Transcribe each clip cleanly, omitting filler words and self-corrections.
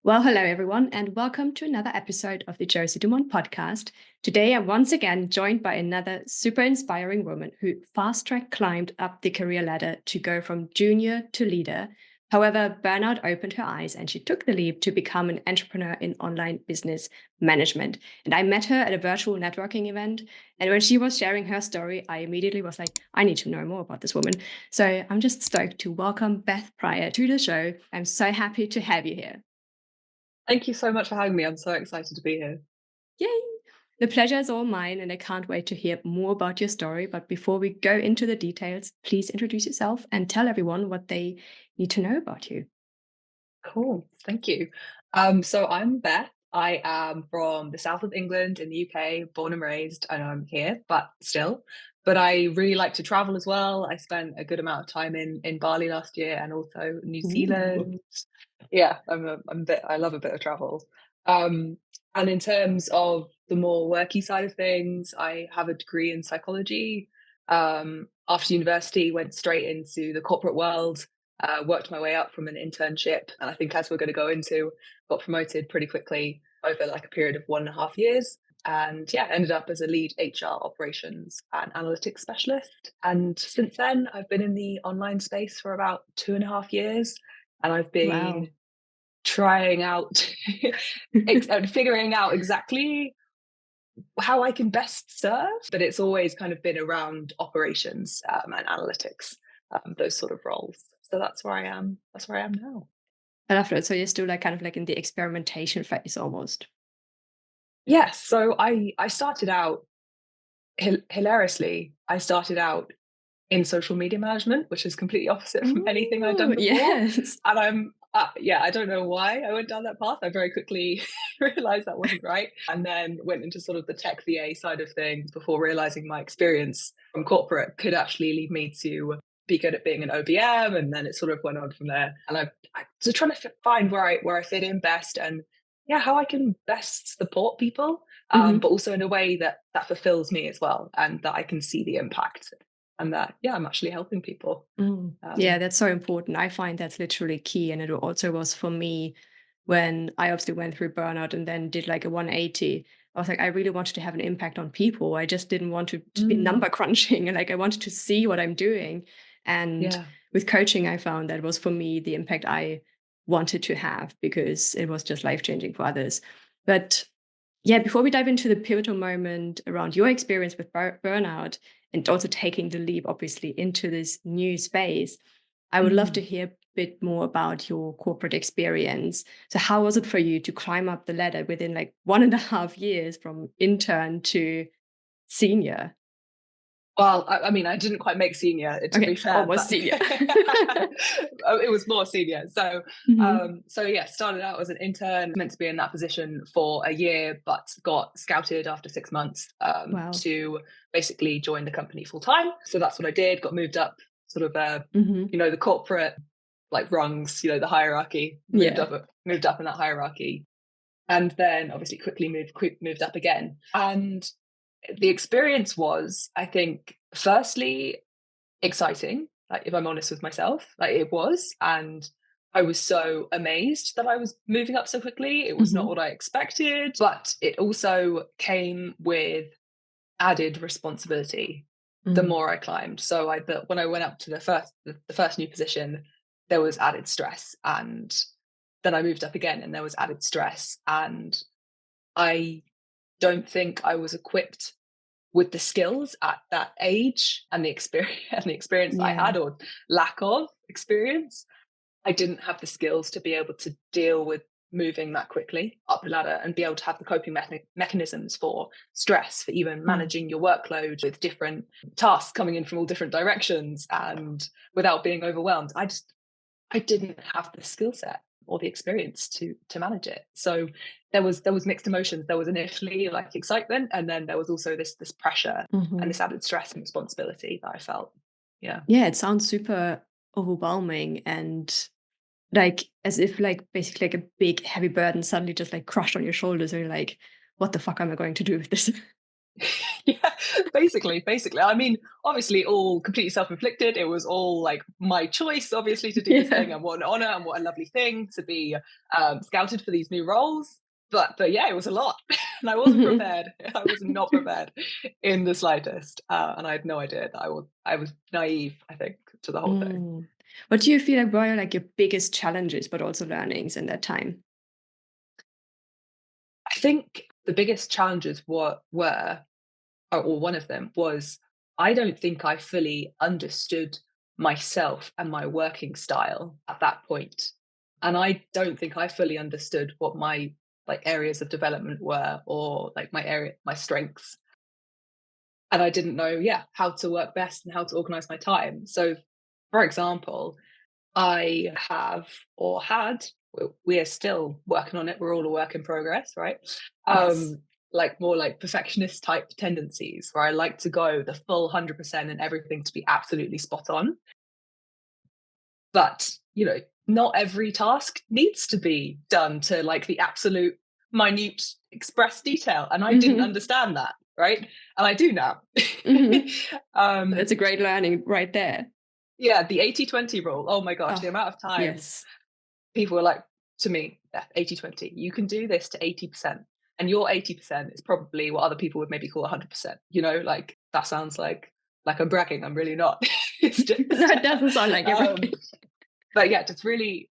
Well, hello everyone, and welcome to another episode of the Josi podcast. Today, I'm once again joined by another super inspiring woman who fast track climbed up the career ladder to go from junior to leader. However, burnout opened her eyes and she took the leap to become an entrepreneur in online business management. And I met her at a virtual networking event. And when she was sharing her story, I immediately was like, I need to know more about this woman. So I'm just stoked to welcome Beth Prior to the show. I'm so happy to have you here. Thank you so much for having me. I'm so excited to be here. Yay! The pleasure is all mine, and I can't wait to hear more about your story. But before we go into the details, please introduce yourself and tell everyone what they need to know about you. Cool. Thank you. So I'm Beth. I am from the south of England in the UK, born and raised. I know I'm here, but still. But I really like to travel as well. I spent a good amount of time in Bali last year and also New Ooh. Zealand. Yeah, I love a bit of travel. Um, and in terms of the more worky side of things, I have a degree in psychology. After university, went straight into the corporate world, worked my way up from an internship, and I think as we're going to go into, got promoted pretty quickly over like a period of 1.5 years. And yeah, ended up as a lead HR operations and analytics specialist. And since then, I've been in the online space for about 2.5 years, and I've Wow. been trying out and figuring out exactly how I can best serve, but it's always kind of been around operations and analytics, those sort of roles. So that's where I am. That's where I am now. I love that. So you're still like kind of like in the experimentation phase almost. Yes. So I started out hilariously. I started out in social media management, which is completely opposite from anything I'd done Ooh, before. yes. And yeah, I don't know why I went down that path. I very quickly realized that wasn't right. And then went into sort of the tech VA side of things before realizing my experience from corporate could actually lead me to be good at being an OBM. And then it sort of went on from there. And I was trying to find where I fit in best and yeah, how I can best support people, but Mhm. also in a way that fulfills me as well and that I can see the impact and that yeah, I'm actually helping people. Mm. Yeah, Um, that's so important. I find that's literally key. And it also was for me when I obviously went through burnout and then did like a 180. I was like, I really wanted to have an impact on people. I just didn't want to be mm, number crunching. And like I wanted to see what I'm doing. And yeah. with coaching, I found that was for me the impact I wanted to have because it was just life changing for others. But yeah, before we dive into the pivotal moment around your experience with burnout and also taking the leap, obviously, into this new space, I would love to Mm. hear a bit more about your corporate experience. So, how was it for you to climb up the ladder within like 1.5 years from intern to senior? Well, I mean, I didn't quite make senior, to be Okay, fair, almost but senior. it was more senior. So, Mhm. so yeah, started out as an intern, meant to be in that position for a year, but got scouted after 6 months Wow. to basically join the company full time. So that's what I did. Got moved up, sort of, Hmm. the corporate like rungs, the hierarchy. Yeah. Moved up in that hierarchy, and then obviously moved up again. And the experience was, I think, firstly exciting, like if I'm honest with myself, like it was. And I was so amazed that I was moving up so quickly. It was not Hmm. what I expected, but it also came with added responsibility the Mm. more I climbed. So when I went up to the first new position, there was added stress, and then I moved up again and there was added stress. And I don't think I was equipped with the skills at that age and the experience and the experience that I Yeah. had, or lack of experience. I didn't have the skills to be able to deal with moving that quickly up the ladder and be able to have the coping mechanisms for stress, for even Mm. managing your workload with different tasks coming in from all different directions and without being overwhelmed. I didn't have the skill set or the experience to manage it. So there was mixed emotions. There was initially like excitement, and then there was also this pressure and Hmm. this added stress and responsibility that I felt. Yeah. Yeah, it sounds super overwhelming and like as if like basically like a big heavy burden suddenly just like crushed on your shoulders and you're like, what the fuck am I going to do with this? Yeah, basically. I mean, obviously, all completely self-inflicted. It was all like my choice, obviously, to do this Yeah. thing, and what an honor and what a lovely thing to be scouted for these new roles. But yeah, it was a lot, and I wasn't prepared. I was not prepared in the slightest, and I had no idea that I was naive. I think to the whole thing. Mm. What do you feel like were like your biggest challenges, but also learnings in that time? I think the biggest challenges were or one of them was I don't think I fully understood myself and my working style at that point. And I don't think I fully understood what my like areas of development were or like my strengths. And I didn't know, yeah, how to work best and how to organize my time. So for example, I have or had, we are still working on it. We're all a work in progress, right? Yes. Um, like more like perfectionist type tendencies where I like to go the full 100% and everything to be absolutely spot on. But, not every task needs to be done to like the absolute minute express detail. And I didn't Hmm. understand that, right? And I do now. Hmm. um, That's a great learning right there. yeah, the 80-20 rule. Oh my gosh, the Oh, amount of times yes. people were like to me, yeah, 80-20, you can do this to 80%. And your 80% is probably what other people would maybe call 100%. Like that sounds like I'm bragging. I'm really not. It's just, That doesn't sound like um, it. but yeah, just really,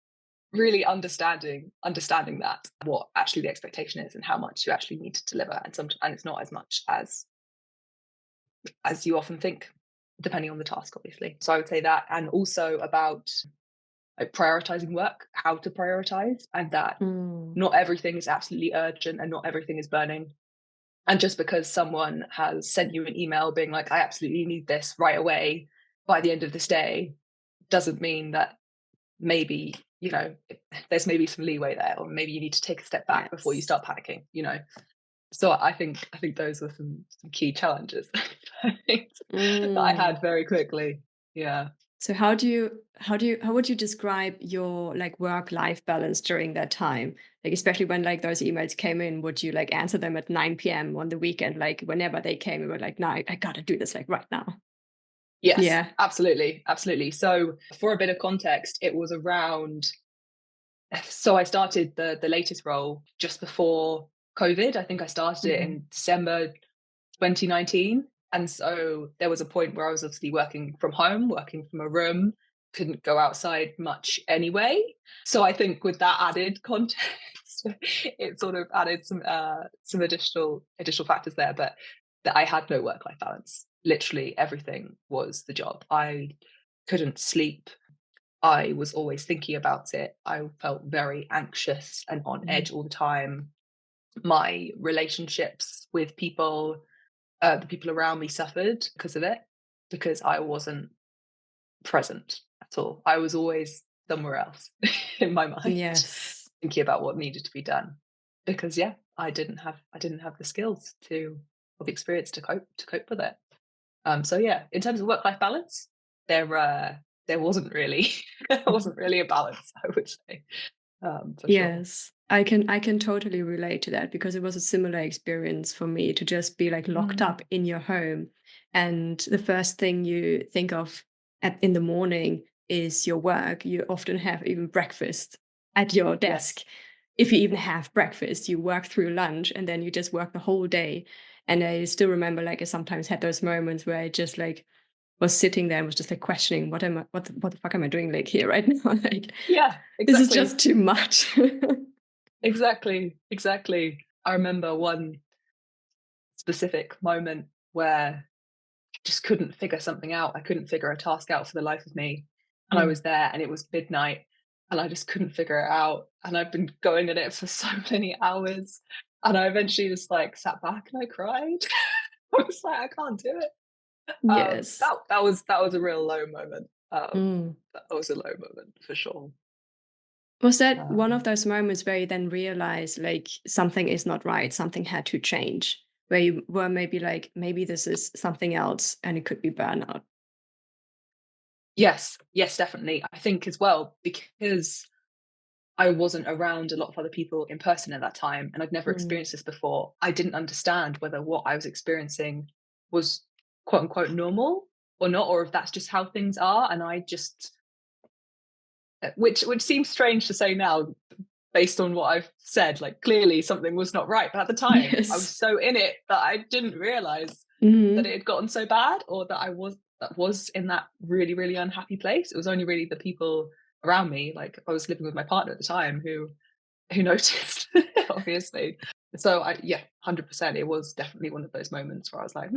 really understanding that what actually the expectation is and how much you actually need to deliver. And it's not as much as you often think, depending on the task, obviously. So I would say that, and also about like prioritizing work, how to prioritize, and that Mm, not everything is absolutely urgent and not everything is burning. And just because someone has sent you an email being like, I absolutely need this right away by the end of this day, doesn't mean that maybe, there's maybe some leeway there, or maybe you need to take a step back before you yes. start panicking. So I think those were some key challenges that I Mm. had very quickly. Yeah. So how would you describe your like work life balance during that time? Like especially when like those emails came in, would you like answer them at 9 p.m. on the weekend? Like whenever they came, you were like, no, I gotta do this like right now. Yes, Yeah. absolutely, absolutely. So for a bit of context, it was around so I started the latest role just before COVID. I think I started it Mhm. in December 2019. And so there was a point where I was obviously working from home, working from a room, couldn't go outside much anyway. So I think with that added context, it sort of added some additional factors there. But that I had no work-life balance. Literally everything was the job. I couldn't sleep. I was always thinking about it. I felt very anxious and on Mhm. edge all the time. My relationships with people, the people around me suffered because of it, because I wasn't present at all. I was always somewhere else in my mind, Yes. thinking about what needed to be done. Because yeah, I didn't have the skills to or the experience to cope with it. So yeah, in terms of work-life balance, there wasn't really there wasn't really a balance, I would say, for sure. Yes. I can totally relate to that because it was a similar experience for me to just be like locked Mm, up in your home, and the first thing you think of in the morning is your work. You often have even breakfast at your desk. yes. If you even have breakfast, you work through lunch and then you just work the whole day. And I still remember like I sometimes had those moments where I just like was sitting there and was just like questioning what the fuck am I doing like here right now? Like Yeah, this is just exactly. too much. Exactly. I remember one specific moment where I just couldn't figure something out. I couldn't figure a task out for the life of me. And I Mm. was there and it was midnight and I just couldn't figure it out. And I've been going at it for so many hours. And I eventually just like sat back and I cried. I was like, I can't do it. Yes. That was a real low moment. Mm. That was a low moment for sure. Was that one of Um, those moments where you then realize like something is not right, something had to change, where you were maybe like, maybe this is something else and it could be burnout? yes, yes, definitely. I think as well because I wasn't around a lot of other people in person at that time, and I'd never Mm. experienced this before. I didn't understand whether what I was experiencing was quote unquote normal or not, or if that's just how things are. And I just, which seems strange to say now, based on what I've said. Like clearly something was not right, but at the time I was Yes. so in it that I didn't realize that it Mhm. had gotten so bad, or that I was in that really really unhappy place. It was only really the people around me. Like I was living with my partner at the time who noticed, obviously. So I, yeah, 100%. It was definitely one of those moments where I was like,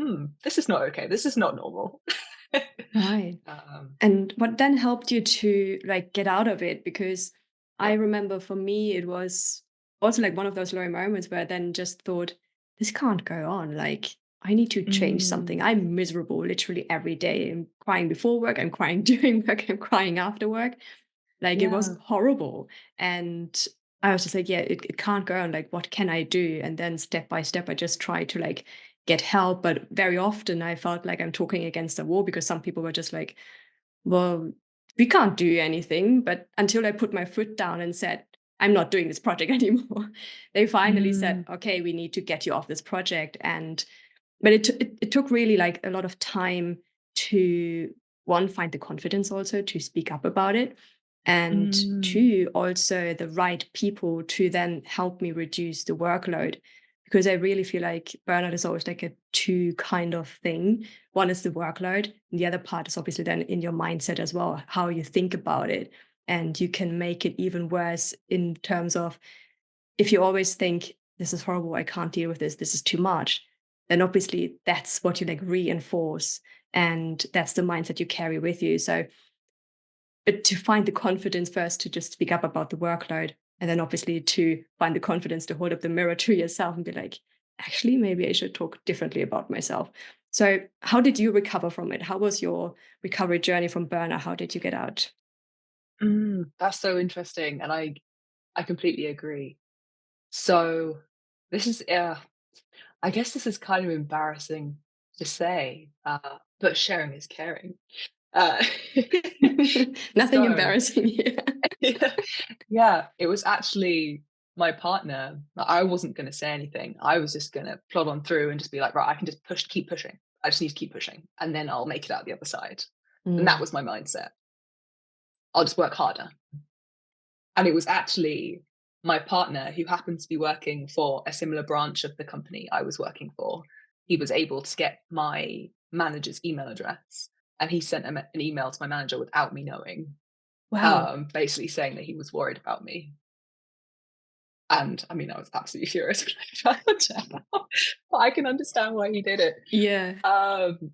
this is not okay. This is not normal. Right. um, And what then helped you to like get out of it? Because I yeah. remember for me, it was also like one of those low moments where I then just thought, this can't go on. Like, I need to change something. Mm, I'm miserable literally every day. I'm crying before work, I'm crying during work, I'm crying after work. Like, it was yeah. horrible. And I was just like, yeah, it can't go on. Like, what can I do? And then step by step, I just tried to like get help. But very often I felt like I'm talking against a wall because some people were just like, well, we can't do anything. But until I put my foot down and said, I'm not doing this project anymore, they finally said, Mm, okay, we need to get you off this project. And but it took really like a lot of time to one find the confidence also to speak up about it, and mm, two also the right people to then help me reduce the workload, because I really feel like burnout is always like a two kind of thing. One is the workload, and the other part is obviously then in your mindset as well, how you think about it. And you can make it even worse in terms of, if you always think, this is horrible, I can't deal with this is too much, then obviously that's what you like reinforce. And that's the mindset you carry with you. So, but to find the confidence first to just speak up about the workload, and then obviously to find the confidence to hold up the mirror to yourself and be like, actually, maybe I should talk differently about myself. So, how did you recover from it? How was your recovery journey from burnout? How did you get out? that's so interesting, and I completely agree. So this is, I guess this is kind of embarrassing to say, but sharing is caring. Uh, Nothing so embarrassing here. yeah, yeah, it was actually my partner. I wasn't going to say anything. I was just going to plod on through and just be like, right, I can just push, keep pushing. I just need to keep pushing, and then I'll make it out the other side. And that Mm. was my mindset. I'll just work harder. And it was actually my partner, who happened to be working for a similar branch of the company I was working for. He was able to get my manager's email address, and he sent an email to my manager without me knowing, Wow. basically saying that he was worried about me. And I mean, I was absolutely furious when I found out, but I can understand why he did it. Yeah. Um,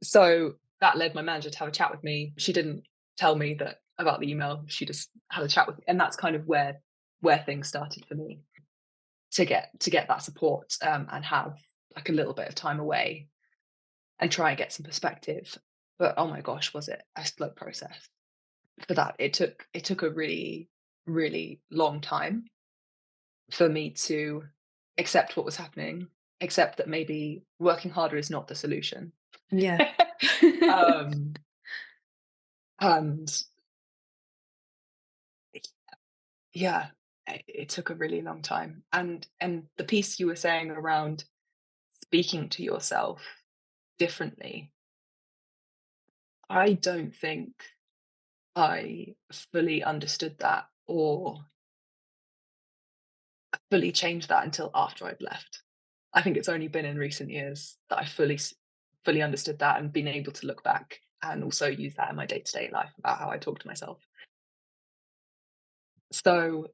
so that led my manager to have a chat with me. She didn't tell me that about the email. She just had a chat with me, and that's kind of where things started for me, to get that support, and have like a little bit of time away and try and get some perspective. But oh my gosh, was it a slow process for that? It took a really really long time for me to accept what was happening, accept that maybe working harder is not the solution. Yeah. um, and yeah, it took a really long time. And the piece you were saying around speaking to yourself differently, I don't think I fully understood that or fully changed that until after I'd left. I think it's only been in recent years that I fully understood that and been able to look back and also use that in my day-to-day life about how I talk to myself. So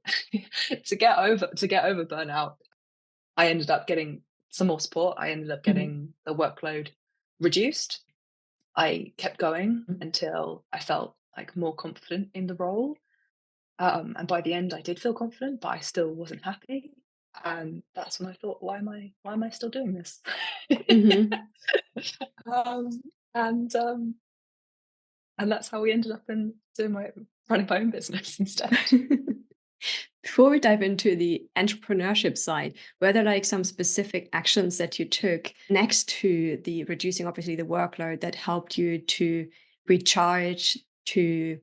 to get over burnout, I ended up getting some more support. I ended up Mhm. getting the workload reduced. I kept going Mhm. until I felt like more confident in the role. And by the end, I did feel confident, but I still wasn't happy. And that's when I thought, why am I still doing this? Mhm. um, and um, and that's how we ended up in doing my running my own business instead. Before we dive into the entrepreneurship side, were there like some specific actions that you took next to the reducing, obviously, the workload that helped you to recharge, to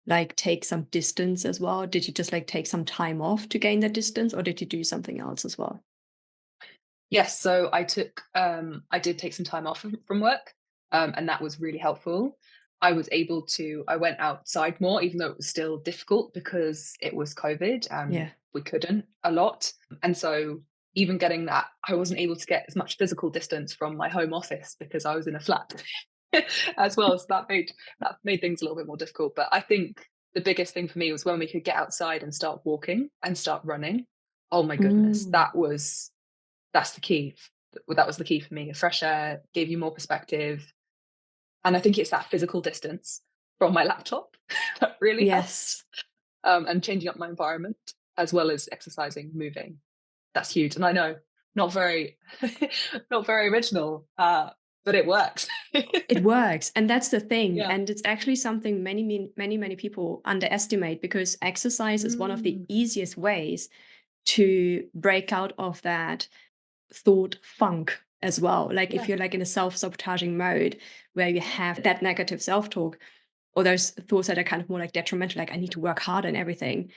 like take some distance as well? Did you just like take some time off to gain that distance, or did you do something else as well? Yes, so I did take some time off from work, and that was really helpful. I went outside more, even though it was still difficult because it was COVID and Yeah. we couldn't a lot. And so even getting that, I wasn't able to get as much physical distance from my home office because I was in a flat as well. So that made things a little bit more difficult. But I think the biggest thing for me was when we could get outside and start walking and start running. Oh my goodness, Mm. that's the key. That was the key for me. Fresh air gave you more perspective, and I think it's that physical distance from my laptop that really Yes. helped, and changing up my environment as well as exercising, moving. That's huge, and I know not very, not very original, but it works. It works, and that's the thing, Yeah. and it's actually something many people underestimate because exercise is one of the Mm, easiest ways to break out of that thought funk as well. Like if yeah, you're like in a self-sabotaging mode where you have that negative self-talk or those thoughts that are kind of more like detrimental, like I need to work hard and everything.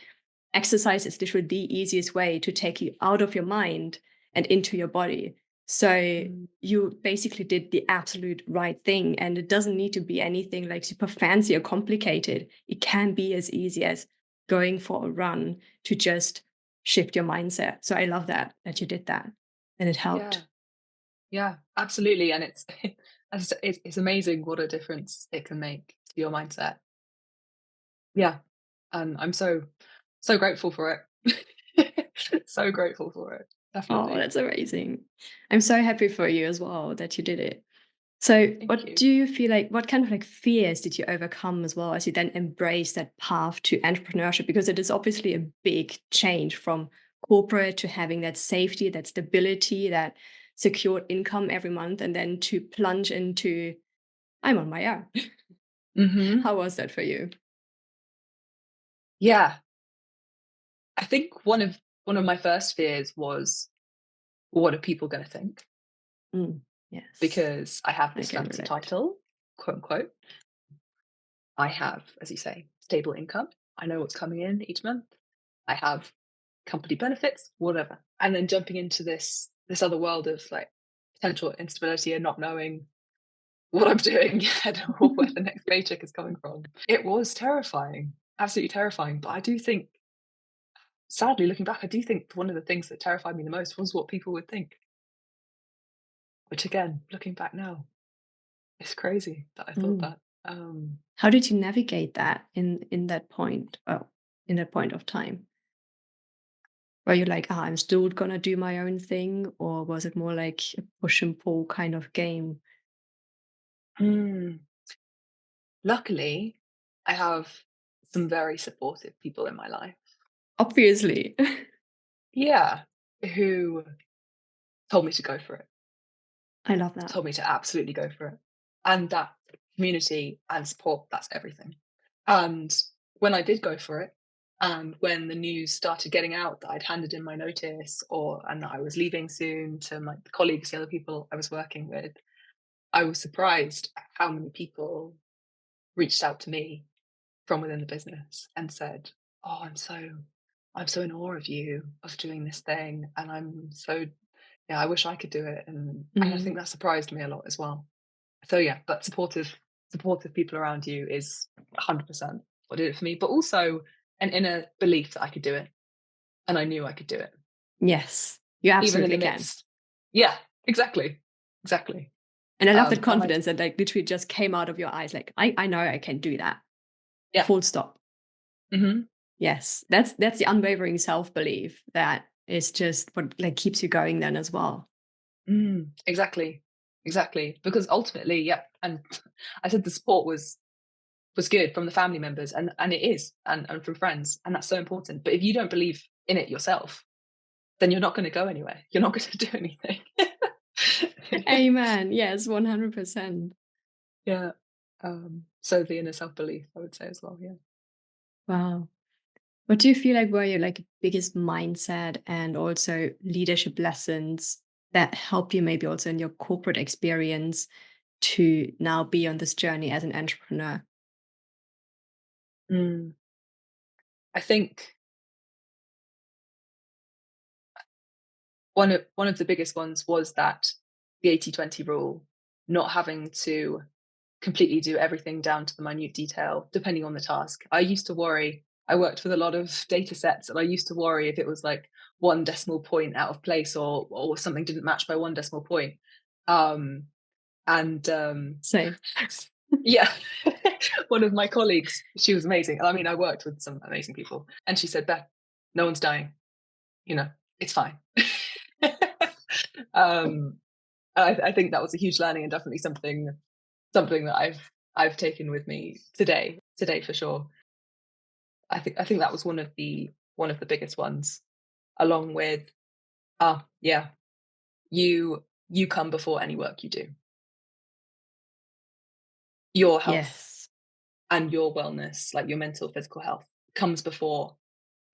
Exercise is literally the easiest way to take you out of your mind and into your body. So mm, you basically did the absolute right thing. And it doesn't need to be anything like super fancy or complicated. It can be as easy as going for a run to just shift your mindset. So I love that you did that and it yeah, helped. yeah, absolutely, and it's it's amazing what a difference it can make to your mindset. Yeah, and I'm so grateful for it. So grateful for it, Oh, definitely. that's amazing. I'm so happy for you as well that you did it. So, Thank what you. do you feel like? What kind of like fears did you overcome as well as you then embrace that path to entrepreneurship? Because it is obviously a big change from corporate to having that safety, that stability, that secured income every month, and then to plunge into I'm on my own. Mhm. How was that for you? Yeah, I think one of my first fears was, "What are people gonna think?" Mm, yes, Because I have I this can fancy relate. title, quote unquote. I have, as you say, stable income. I know what's coming in each month. I have company benefits, whatever. And then jumping into this other world of like potential instability and not knowing what I'm doing yet or where the next paycheck is coming from. It was terrifying, absolutely terrifying. But I do think, sadly, looking back, I do think one of the things that terrified me the most was what people would think. Which again, looking back now, it's crazy that I thought Mm. that. Um, How did you navigate that in that point? Oh, in that point of time? Were you like, "Ah, I'm still gonna do my own thing," or was it more like a push and pull kind of game? hmm, luckily, I have some very supportive people in my life. Obviously. Yeah, who told me to go for it, I love that. told me to absolutely go for it. And that community and support, that's everything. And when I did go for it, and when the news started getting out that I'd handed in my notice or and that I was leaving soon to my colleagues, the other people I was working with, I was surprised at how many people reached out to me from within the business and said, "Oh, I'm so in awe of you of doing this thing, and I'm so yeah, I wish I could do it." And I think Mhm. that surprised me a lot as well. So yeah, but supportive people around you is 100% what did it for me, but also an inner belief that I could do it, and I knew I could do it, Yes, you even in the absolutely can. midst. Yeah, exactly, exactly. And I love that And I confidence that like literally just came out of your eyes, like, I know I can do that. yeah, Full stop. hmm Yes. That's the unwavering self-belief that is just what like keeps you going then as well. exactly, exactly. Because ultimately, yeah, and I said the support was good from the family members, and it is, and from friends, and that's so important. But if you don't believe in it yourself, then you're not going to go anywhere. You're not going to do anything. Amen. Yes, 100%. Yeah. So the inner self belief, I would say as well. Yeah. Wow. What do you feel like were your like biggest mindset and also leadership lessons that help you maybe also in your corporate experience to now be on this journey as an entrepreneur? Mm. I think one of the biggest ones was that the 80/20 rule, not having to completely do everything down to the minute detail, depending on the task. I used to worry. I worked with a lot of data sets, and I used to worry if it was like one decimal point out of place, or something didn't match by one decimal point. Um, and Same. yeah, one of my colleagues, she was amazing. I mean, I worked with some amazing people, and she said, "Beth, no one's dying. You know, it's fine." um, I think that was a huge learning, and definitely something that I've taken with me today for sure. I think that was one of the biggest ones, along with yeah, you come before any work you do. Your health Yes, and your wellness, like your mental, physical health, comes before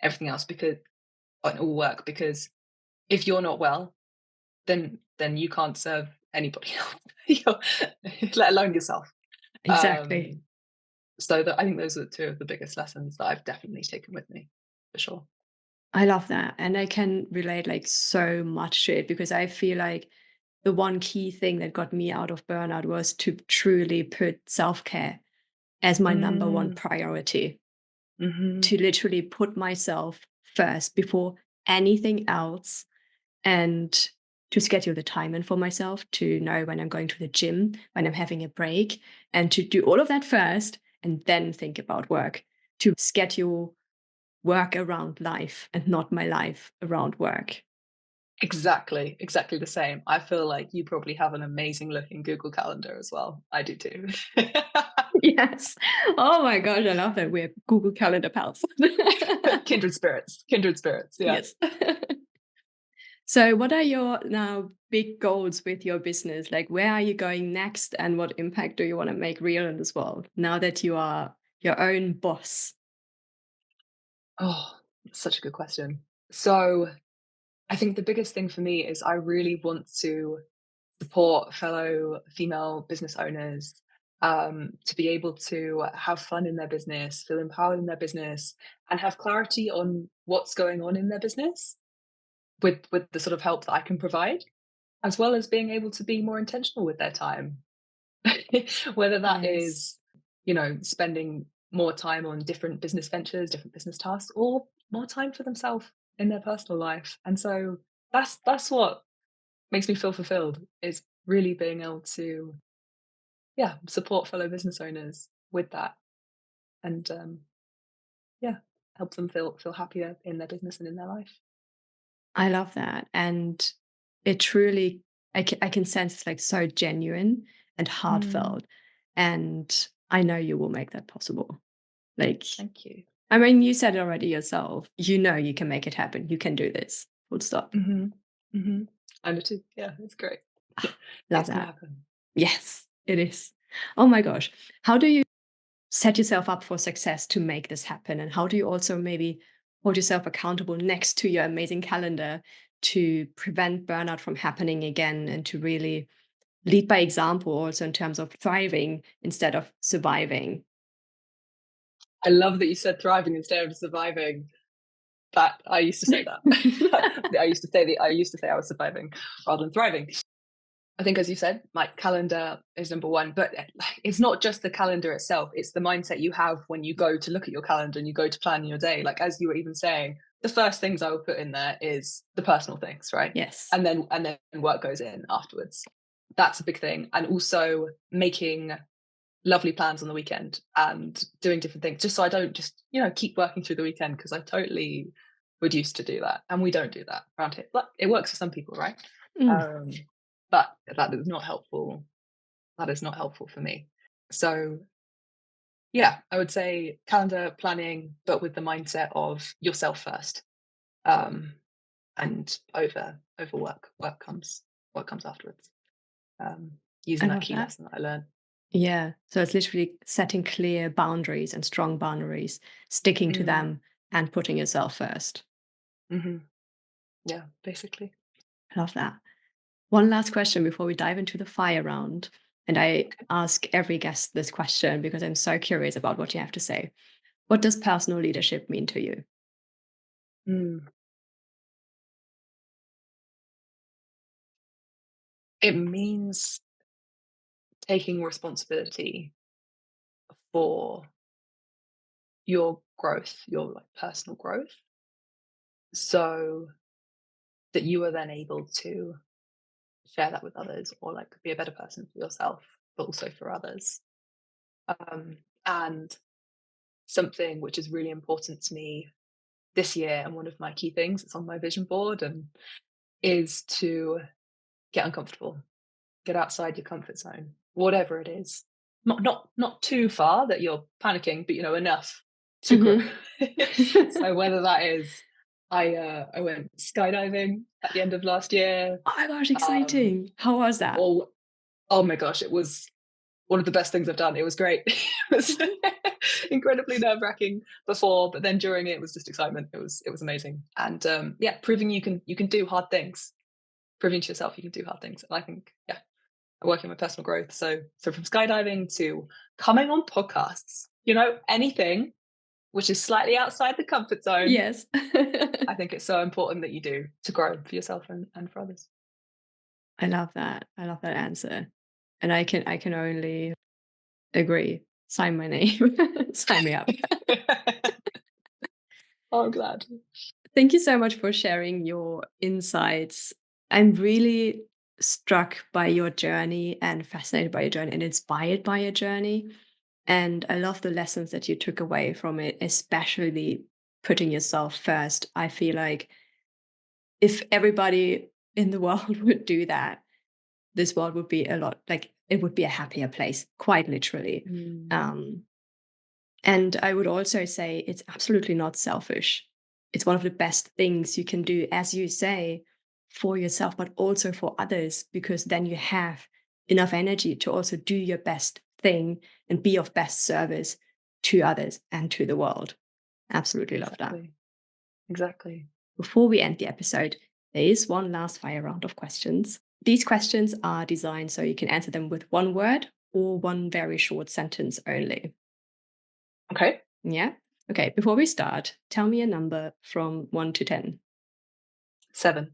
everything else, because all work, because if you're not well, then you can't serve anybody else, let alone yourself. exactly. Um, so that I think those are two of the biggest lessons that I've definitely taken with me, for sure. I love that. And I can relate like so much to it because I feel like the one key thing that got me out of burnout was to truly put self-care as my number one Mm, priority, mhm. to literally put myself first before anything else, and to schedule the time in for myself, to know when I'm going to the gym, when I'm having a break, and to do all of that first and then think about work, to schedule work around life and not my life around work. Exactly the same. I feel like you probably have an amazing looking Google Calendar as well. I do too. Yes. Oh my gosh, I love that we're Google Calendar pals. Kindred spirits, yeah. Yes. So, what are your now big goals with your business? Like, where are you going next, and what impact do you want to make real in this world now that you are your own boss? Oh, such a good question. So, I think the biggest thing for me is I really want to support fellow female business owners, to be able to have fun in their business, feel empowered in their business, and have clarity on what's going on in their business, with the sort of help that I can provide, as well as being able to be more intentional with their time. Whether that Yes, is, spending more time on different business ventures, different business tasks, or more time for themselves in their personal life. And so that's what makes me feel fulfilled, is really being able to, yeah, support fellow business owners with that, and yeah, help them feel happier in their business and in their life. I love that, and it truly, I can sense it's like so genuine and Mm, heartfelt, and I know you will make that possible. Like, thank you. I mean, you said it already yourself. You know you can make it happen. You can do this. Full stop. Hmm. Hmm. I do too. Yeah, it's great. Love It's gonna that. happen. Yes, it is. Oh my gosh. How do you set yourself up for success to make this happen? And how do you also maybe hold yourself accountable next to your amazing calendar to prevent burnout from happening again and to really lead by example also in terms of thriving instead of surviving? I love that you said thriving instead of surviving. That I used to say that. I used to say I was surviving rather than thriving. I think, as you said, like, calendar is number one, but it's not just the calendar itself. It's the mindset you have when you go to look at your calendar and you go to plan your day. Like, as you were even saying, the first things I would put in there is the personal things, right? Yes. And then work goes in afterwards. That's a big thing. And also making lovely plans on the weekend and doing different things, just so I don't just, keep working through the weekend, because I totally would used to do that. And we don't do that around here. But it works for some people, right? Mm, Um, but that is not helpful. That is not helpful for me. So yeah, I would say calendar planning, but with the mindset of yourself first. Um, and over work. Work comes afterwards. Um, I using that love key that. lesson that I learned. Yeah. So it's literally setting clear boundaries and strong boundaries, sticking to Mm, them and putting yourself first. hmm. Yeah, basically. I love that. One last question before we dive into the fire round. And I Okay. ask every guest this question because I'm so curious about what you have to say. What does personal leadership mean to you? Mm. It means taking responsibility for your growth, your like personal growth, so that you are then able to share that with others, or like be a better person for yourself, but also for others. And something which is really important to me this year, and one of my key things that's on my vision board, and is to get uncomfortable, get outside your comfort zone, whatever it is. Not too far that you're panicking, but enough to grow. Mhm. So whether that is, I went skydiving at the end of last year, Oh my gosh, um, exciting. How was that? or oh my gosh, it was one of the best things I've done. It was great. It was incredibly nerve-wracking before, but then during it was just excitement. It was amazing. And yeah, proving you can do hard things, proving to yourself you can do hard things. And I think, yeah, I'm working on my personal growth. So from skydiving to coming on podcasts, anything which is slightly outside the comfort zone, Yes. I think it's so important that you do to grow for yourself and for others. I love that. I love that answer. And I can only agree. Sign my name. Sign me up. Oh, I'm glad. Thank you so much for sharing your insights. I'm really struck by your journey and fascinated by your journey and inspired by your journey. And I love the lessons that you took away from it, especially putting yourself first. I feel like if everybody in the world would do that, this world would be a lot like it would be a happier place, quite literally. Mm, Um, And I would also say it's absolutely not selfish. It's one of the best things you can do, as you say, for yourself, but also for others, because then you have enough energy to also do your best thing and be of best service to others and to the world. Absolutely love that. exactly. Exactly. Before we end the episode, there is one last fire round of questions. These questions are designed so you can answer them with one word or one very short sentence only. Okay. Yeah. Okay. Before we start, tell me a number from 1 to 10. 7.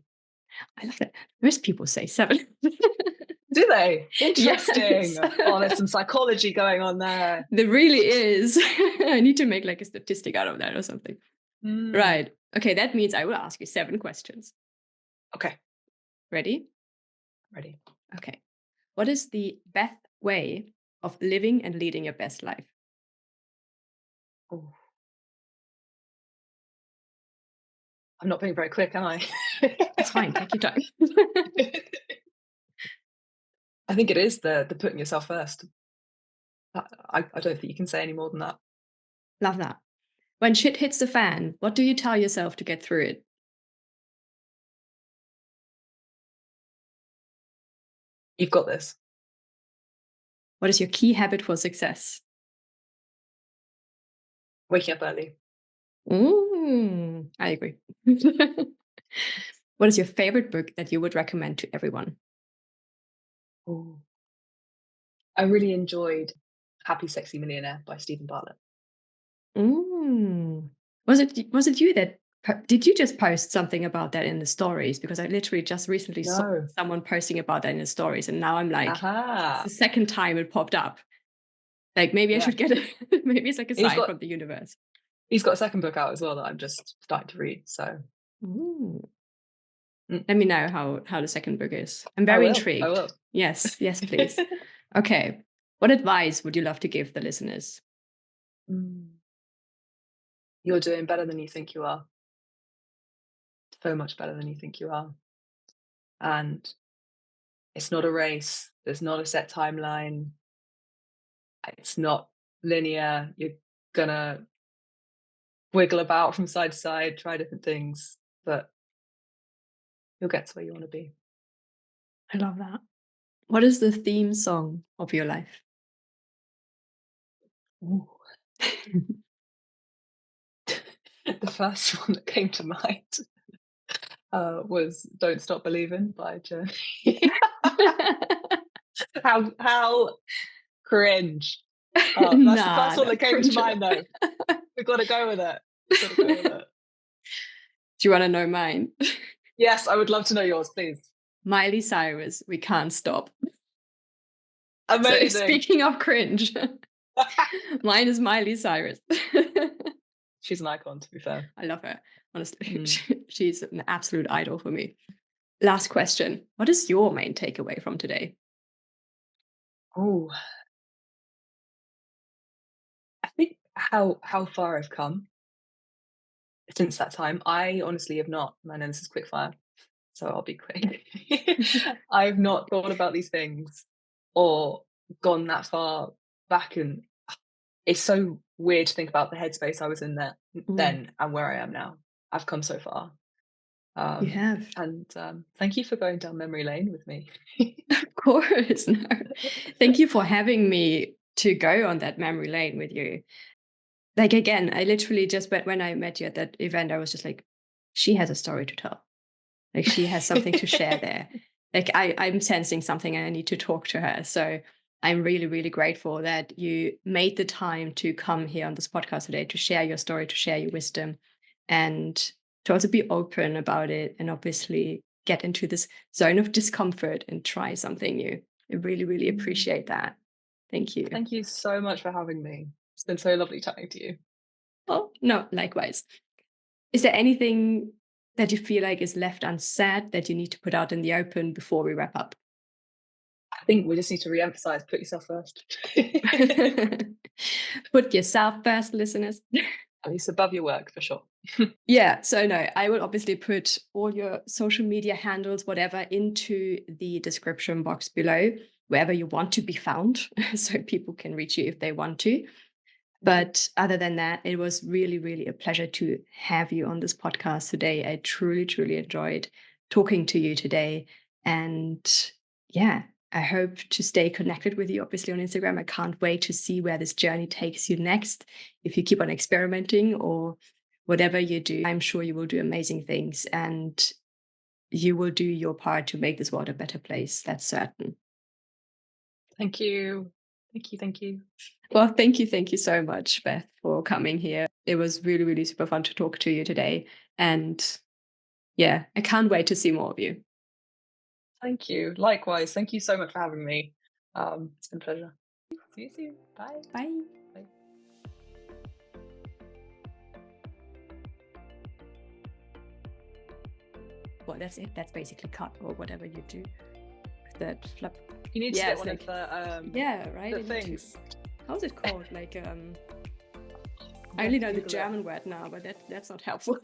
I love that. Most people say 7. Do they? Interesting. Yes. Oh, there's some psychology going on there. There really is. I need to make like a statistic out of that or something. Mm. Right. Okay. That means I will ask you 7 questions. Okay, Ready? ready. Okay. What is the Beth way of living and leading your best life? Oh, I'm not being very quick, am I? It's fine. Take your time. I think it is the putting yourself first. I don't think you can say any more than that. Love that. When shit hits the fan, what do you tell yourself to get through it? You've got this. What is your key habit for success? Waking up early. I agree. What is your favorite book that you would recommend to everyone? Ooh. I really enjoyed Happy Sexy Millionaire by Stephen Bartlett. Mm. Was it you that did you just post something about that in the stories? Because I literally just recently saw No. someone posting about that in the stories, and now I'm like, it's the Aha. second time it popped up. Like maybe I Yeah. should get it. Maybe it's like a He's sign got from the universe. he's got a second book out as well that I'm just starting to read. So Ooh. mm, Let me know how the second book is. I'm I very will. I intrigued. will. Yes, yes, please. Okay. What advice would you love to give the listeners? Mm. You're doing better than you think you are. So much better than you think you are. And it's not a race. There's not a set timeline. It's not linear. You're gonna wiggle about from side to side, try different things, but you'll get to where you want to be. I love that. What is the theme song of your life? Ooh. The first one that came to mind was "Don't Stop Believing" by Josi. How cringe! Oh, that's the Nah, first one that not came to cringe mind, enough. though. We got to go with it. Got to go with it. Do you want to know mine? Yes, I would love to know yours, please. Miley Cyrus, We Can't Stop. So Amazing. speaking of cringe, mine is Miley Cyrus. She's an icon, to be fair. I love her, honestly. She's an absolute idol for me. Last question. What is your main takeaway from today? Oh, I think how far I've come since that time. I honestly have not. I know this is quick fire, so I'll be quick. I've not thought about these things or gone that far back, and it's so weird to think about the headspace I was in there then and where I am now. I've come so far. You have. And thank you for going down memory lane with me. Of course. No. Thank you for having me to go on that memory lane with you. Like, again, I literally just, but when I met you at that event, I was just like, she has a story to tell. Like, she has something to share there. Like, I'm sensing something and I need to talk to her. So I'm really, really grateful that you made the time to come here on this podcast today to share your story, to share your wisdom, and to also be open about it and obviously get into this zone of discomfort and try something new. I really, really appreciate that. Thank you. Thank you so much for having me. It's been so lovely chatting to you. Oh, no, likewise. Is there anything that you feel like is left unsaid that you need to put out in the open before we wrap up? I think we just need to re-emphasize, put yourself first. Put yourself first, listeners. At least above your work, for sure. Yeah, so no, I will obviously put all your social media handles, whatever, into the description box below, wherever you want to be found, so people can reach you if they want to. But other than that, it was really, really a pleasure to have you on this podcast today. I truly, truly enjoyed talking to you today. And yeah, I hope to stay connected with you, obviously, on Instagram. I can't wait to see where this journey takes you next. If you keep on experimenting or whatever you do, I'm sure you will do amazing things and you will do your part to make this world a better place. That's certain. Thank you. Thank you. Thank you. Well, thank you so much, Beth, for coming here. It was really, really super fun to talk to you today. And yeah, I can't wait to see more of you. Thank you. Likewise. Thank you so much for having me. It's been a pleasure. See you soon. Bye. Bye. Bye. Well, that's it. That's basically cut or whatever you do. That flip. You need to get one of the yeah, right. the things. How's it called? Like I only know the German word now, but that's not helpful.